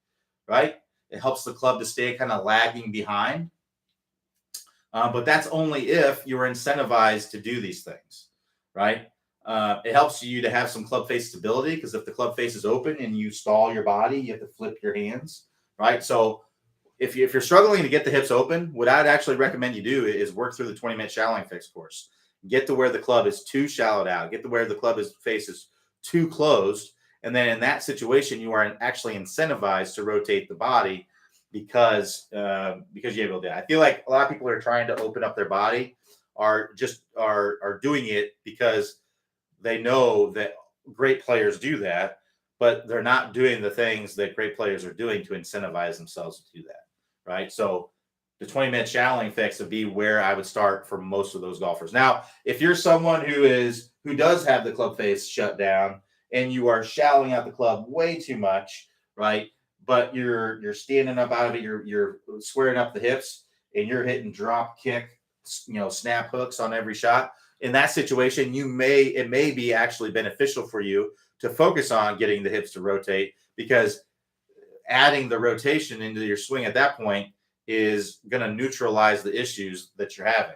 right? It helps the club to stay kind of lagging behind. But that's only if you're incentivized to do these things, right? It helps you to have some club face stability, because if the club face is open and you stall your body, you have to flip your hands, right? So if you're struggling to get the hips open, what I'd actually recommend you do is work through the 20-minute shallowing fix course. Get to where the club is too shallowed out. Get to where the club face is too closed. And then in that situation, you are actually incentivized to rotate the body because you're able to do it. I feel like a lot of people are trying to open up their body are doing it because they know that great players do that, but they're not doing the things that great players are doing to incentivize themselves to do that, right? So the 20-minute shallowing fix would be where I would start for most of those golfers. Now, if you're someone who does have the club face shut down and you are shallowing out the club way too much, right? But you're standing up out of it, you're squaring up the hips, and you're hitting drop kick, snap hooks on every shot. In that situation, it may be actually beneficial for you to focus on getting the hips to rotate, because adding the rotation into your swing at that point is going to neutralize the issues that you're having.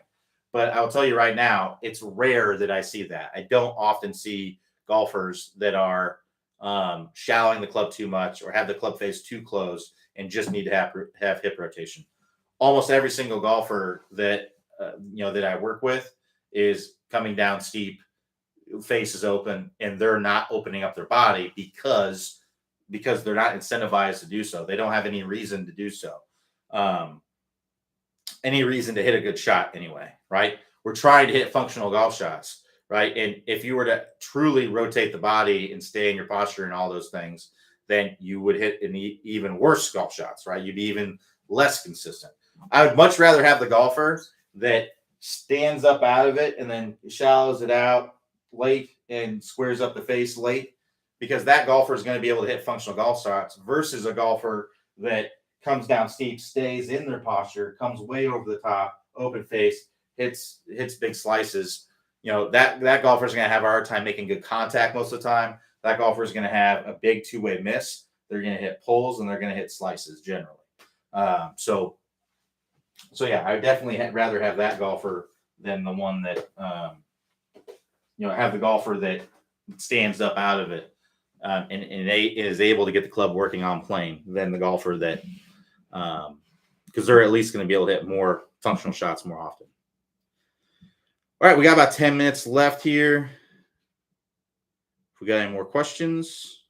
But I'll tell you right now, it's rare that I see that. I don't often see golfers that are shallowing the club too much or have the club face too close and just need to have hip rotation. Almost every single golfer that that I work with is coming down steep, face is open, and they're not opening up their body because they're not incentivized to do so. They don't have any reason to do so. Any reason to hit a good shot anyway, right? We're trying to hit functional golf shots, right? And if you were to truly rotate the body and stay in your posture and all those things, then you would hit even worse golf shots, right? You'd be even less consistent. I would much rather have the golfer that stands up out of it and then shallows it out late and squares up the face late, because that golfer is going to be able to hit functional golf shots, versus a golfer that comes down steep, stays in their posture, comes way over the top, open face, hits big slices. That golfer is going to have a hard time making good contact most of the time. That golfer is going to have a big two-way miss. They're going to hit pulls and they're going to hit slices generally. So yeah, I definitely rather have that golfer than the one that have the golfer that stands up out of it and is able to get the club working on plane, than the golfer that because they're at least going to be able to hit more functional shots more often. All right, we got about 10 minutes left here. If we got any more questions.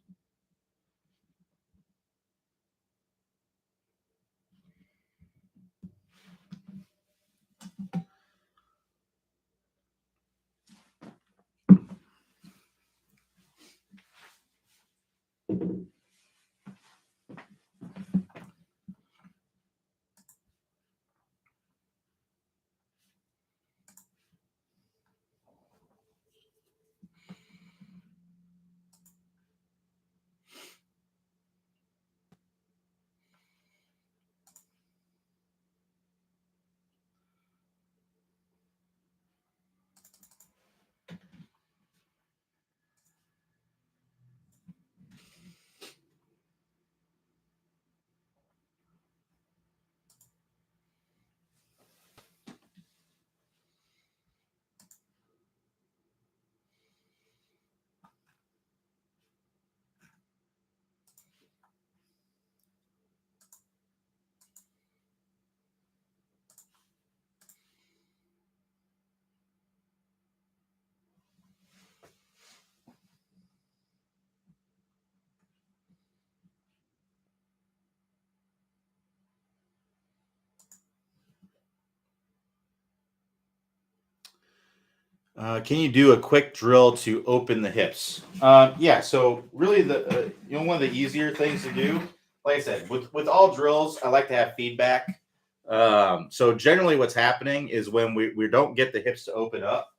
Can you do a quick drill to open the hips? Yeah. So really, one of the easier things to do, like I said, with all drills, I like to have feedback. So generally, what's happening is when we don't get the hips to open up,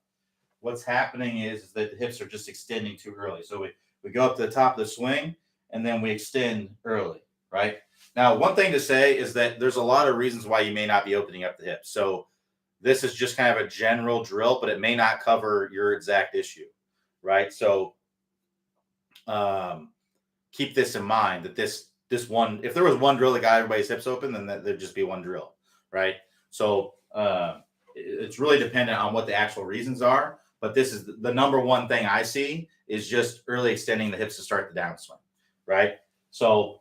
what's happening is that the hips are just extending too early. So we go up to the top of the swing and then we extend early, right? Now, one thing to say is that there's a lot of reasons why you may not be opening up the hips. So this is just kind of a general drill, but it may not cover your exact issue, right? So keep this in mind that this one, if there was one drill that got everybody's hips open, then there'd just be one drill, right? So it's really dependent on what the actual reasons are. But this is the number one thing I see is just early extending the hips to start the downswing, right? So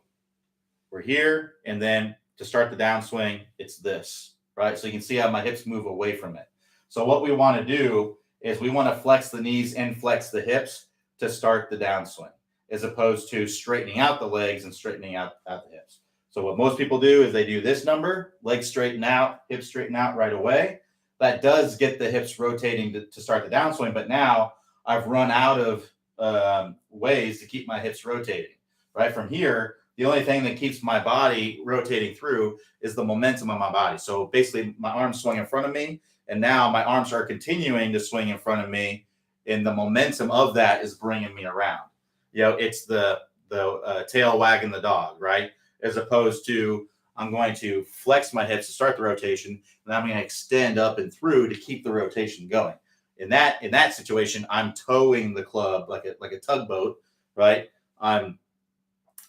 we're here, and then to start the downswing, it's this, right? So you can see how my hips move away from it. So what we want to do is we want to flex the knees and flex the hips to start the downswing, as opposed to straightening out the legs and straightening out the hips. So what most people do is they do this number, legs straighten out, hips straighten out right away. That does get the hips rotating to start the downswing, but now I've run out of ways to keep my hips rotating, right? From here, the only thing that keeps my body rotating through is the momentum of my body. So basically, my arms swing in front of me, and now my arms are continuing to swing in front of me, and the momentum of that is bringing me around. It's the tail wagging the dog, right? As opposed to I'm going to flex my hips to start the rotation, and I'm going to extend up and through to keep the rotation going. In that situation, I'm towing the club like a tugboat, right? I'm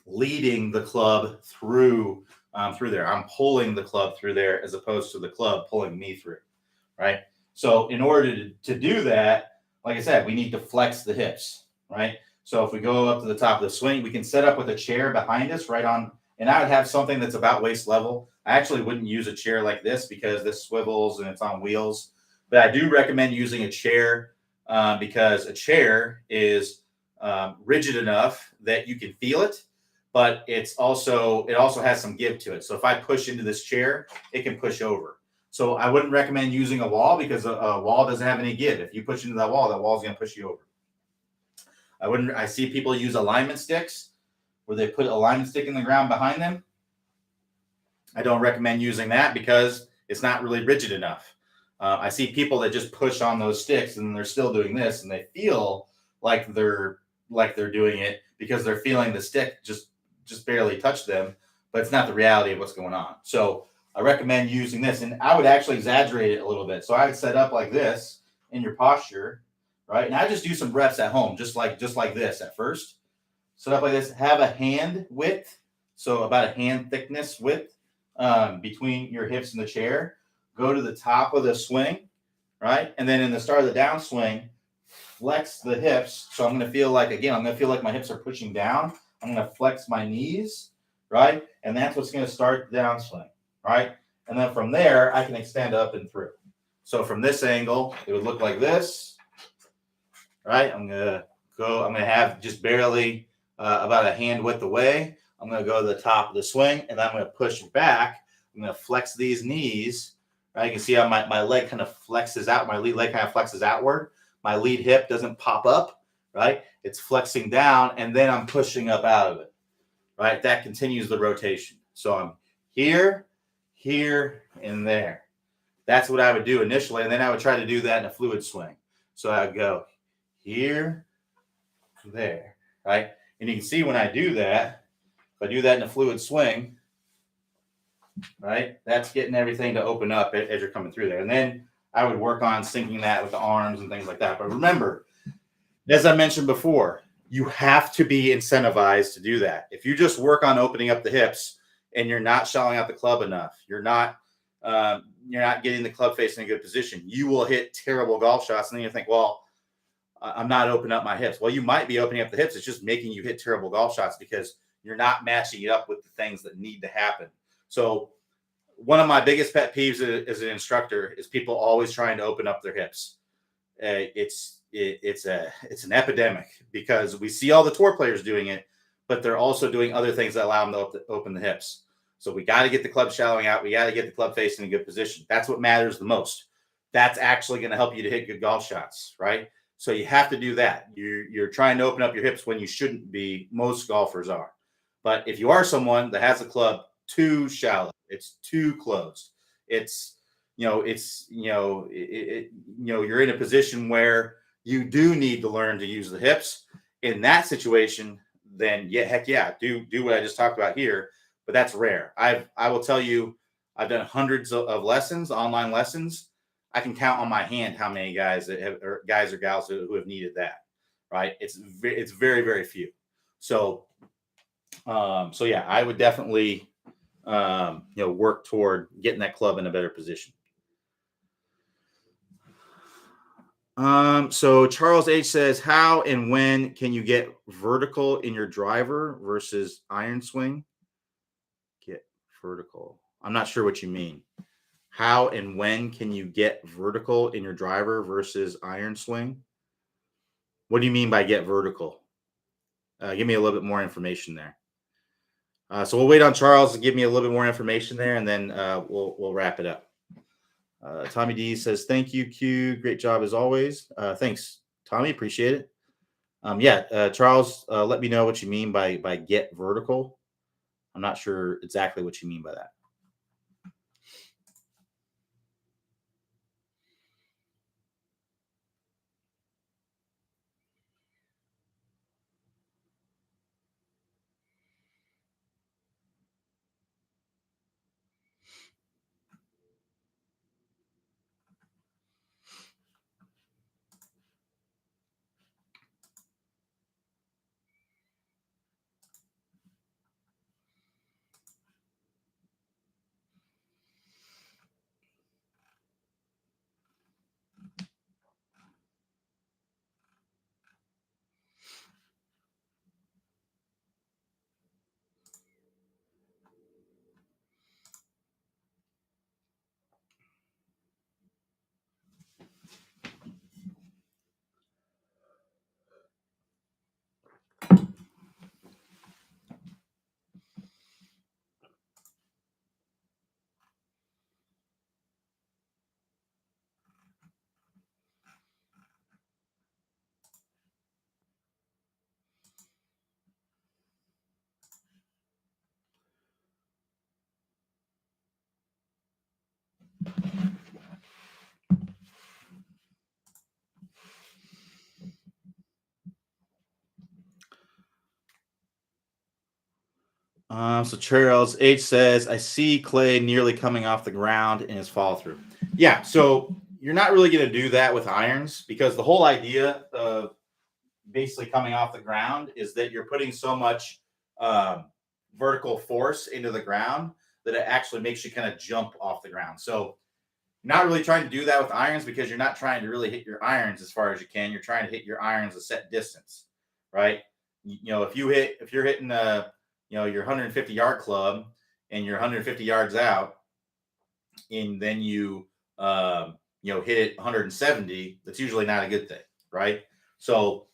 leading the club through there. I'm pulling the club through there as opposed to the club pulling me through, right? So in order to do that, like I said, we need to flex the hips, right? So if we go up to the top of the swing, we can set up with a chair behind us right on, and I would have something that's about waist level. I actually wouldn't use a chair like this because this swivels and it's on wheels, but I do recommend using a chair because a chair is rigid enough that you can feel it, but it also has some give to it. So if I push into this chair, it can push over. So I wouldn't recommend using a wall because a wall doesn't have any give. If you push into that wall is going to push you over. I see people use alignment sticks where they put a alignment stick in the ground behind them. I don't recommend using that because it's not really rigid enough. I see people that just push on those sticks and they're still doing this, and they feel like they're doing it because they're feeling the stick just barely touch them, but it's not the reality of what's going on. So I recommend using this, and I would actually exaggerate it a little bit. So I would set up like this in your posture, right? And I just do some reps at home, just like this at first. Set up like this. Have a hand width, so about a hand thickness width between your hips and the chair. Go to the top of the swing, right? And then in the start of the downswing, flex the hips. So I'm going to feel like my hips are pushing down. I'm going to flex my knees, right? And that's what's going to start the downswing, right? And then from there, I can extend up and through. So from this angle, it would look like this, right? I'm going to have just barely about a hand width away. I'm going to go to the top of the swing, and I'm going to push back. I'm going to flex these knees, Right? You can see how my leg kind of flexes out. My lead leg kind of flexes outward. My lead hip doesn't pop up, right? It's flexing down, and then I'm pushing up out of it, right? That continues the rotation. So I'm here, here, and there. That's what I would do initially, and then I would try to do that in a fluid swing. So I would go here, there, right? And you can see when I do that, if I do that in a fluid swing, right, that's getting everything to open up as you're coming through there. And then I would work on syncing that with the arms and things like that. But remember, as I mentioned before, you have to be incentivized to do that. If you just work on opening up the hips and you're not shelling out the club enough, you're not getting the club face in a good position, you will hit terrible golf shots. And then you think, well, I'm not opening up my hips. Well, you might be opening up the hips. It's just making you hit terrible golf shots because you're not matching it up with the things that need to happen. So one of my biggest pet peeves as an instructor is people always trying to open up their hips. It's an epidemic because we see all the tour players doing it, but they're also doing other things that allow them to open the hips. So we got to get the club shallowing out. We got to get the club face in a good position. That's what matters the most. That's actually going to help you to hit good golf shots, right? So you have to do that. You're trying to open up your hips when you shouldn't be. Most golfers are. But if you are someone that has a club too shallow, it's too closed, you're in a position where you do need to learn to use the hips. In that situation, then heck yeah, do what I just talked about here. But that's rare. I will tell you, I've done hundreds of lessons, online lessons. I can count on my hand how many guys or gals who have needed that. Right? It's very, very few. So yeah, I would definitely work toward getting that club in a better position. So Charles H says, how and when can you get vertical in your driver versus iron swing? Get vertical. I'm not sure what you mean. How and when can you get vertical in your driver versus iron swing? What do you mean by get vertical? Give me a little bit more information there. So we'll wait on Charles to give me a little bit more information there, and then we'll wrap it up. Tommy D says, thank you, Q. Great job as always. Thanks, Tommy. Appreciate it. Charles, let me know what you mean by get vertical. I'm not sure exactly what you mean by that. So Charles H says, I see Clay nearly coming off the ground in his follow through. Yeah, so you're not really going to do that with irons because the whole idea of basically coming off the ground is that you're putting so much vertical force into the ground that it actually makes you kind of jump off the ground. So you're not really trying to do that with irons because you're not trying to really hit your irons as far as you can. You're trying to hit your irons a set distance, right? If you're hitting your 150-yard club and you're 150 yards out, and then you hit it 170, that's usually not a good thing, right? So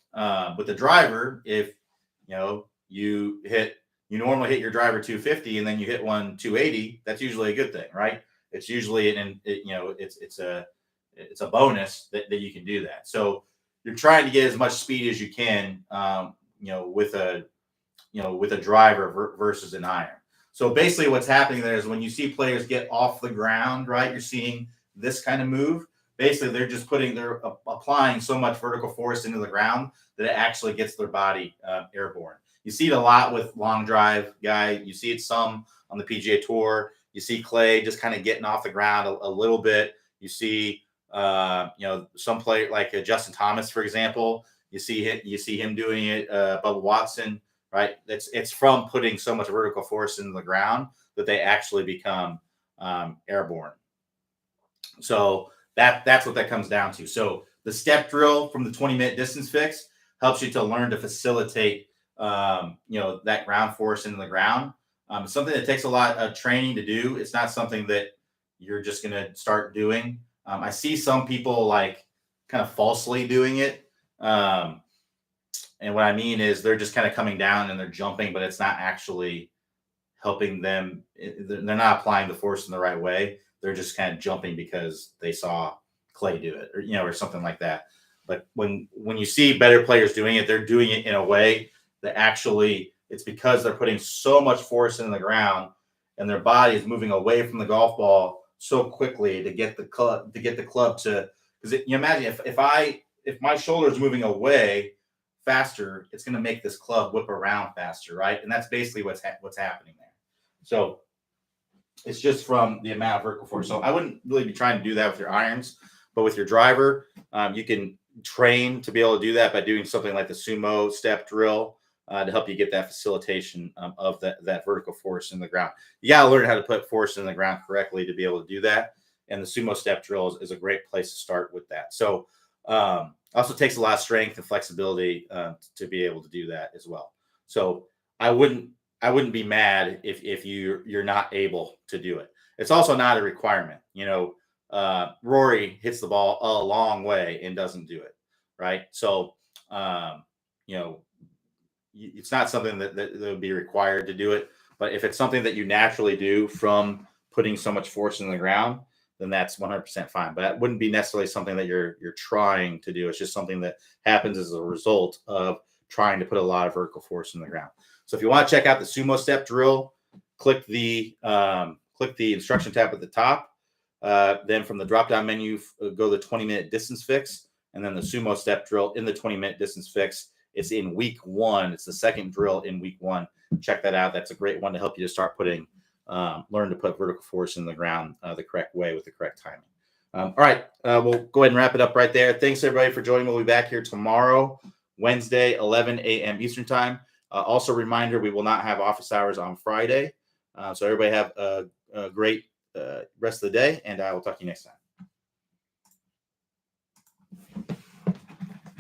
with the driver, if you normally hit your driver 250 and then you hit one 280, that's usually a good thing, right? it's usually it's a bonus that you can do that. So you're trying to get as much speed as you can, with a driver versus an iron. So basically, what's happening there is when you see players get off the ground, right? You're seeing this kind of move. Basically, they're applying so much vertical force into the ground that it actually gets their body airborne. You see it a lot with long drive guy. You see it some on the PGA Tour. You see Clay just kind of getting off the ground a little bit. You see, some player like Justin Thomas, for example. You see him doing it. Bubba Watson, right? It's from putting so much vertical force into the ground that they actually become airborne. So that's what that comes down to. So the step drill from the 20-minute distance fix helps you to learn to facilitate, that ground force into the ground. It's something that takes a lot of training to do. It's not something that you're just going to start doing. I see some people like kind of falsely doing it. And what I mean is they're just kind of coming down and they're jumping, but it's not actually helping them. They're not applying the force in the right way. They're just kind of jumping because they saw Clay do it, or something like that. But when you see better players doing it, they're doing it in a way that actually it's because they're putting so much force in the ground and their body is moving away from the golf ball so quickly to get the club to, because you imagine if my shoulder is moving away faster, it's going to make this club whip around faster, right? And that's basically what's happening there. So it's just from the amount of vertical force. So I wouldn't really be trying to do that with your irons, but with your driver, you can train to be able to do that by doing something like the sumo step drill to help you get that facilitation of that vertical force in the ground. You got to learn how to put force in the ground correctly to be able to do that. And the sumo step drill is a great place to start with that. So also takes a lot of strength and flexibility to be able to do that as well. So I wouldn't be mad if you're not able to do it. It's also not a requirement. Rory hits the ball a long way and doesn't do it, right? So it's not something that would be required to do it. But if it's something that you naturally do from putting so much force in the ground, then that's 100% fine. But that wouldn't be necessarily something that you're trying to do. It's just something that happens as a result of trying to put a lot of vertical force in the ground. So if you want to check out the sumo step drill, click the instruction tab at the top. Then from the drop-down menu, go the 20-minute distance fix, and then the sumo step drill in the 20-minute distance fix. It's in week 1. It's the second drill in week 1. Check that out. That's a great one to help you to start learn to put vertical force in the ground the correct way with the correct timing. All right. We'll go ahead and wrap it up right there. Thanks, everybody, for joining. We'll be back here tomorrow, Wednesday, 11 a.m. Eastern time. Also, reminder, we will not have office hours on Friday. So everybody have a great rest of the day, and I will talk to you next time.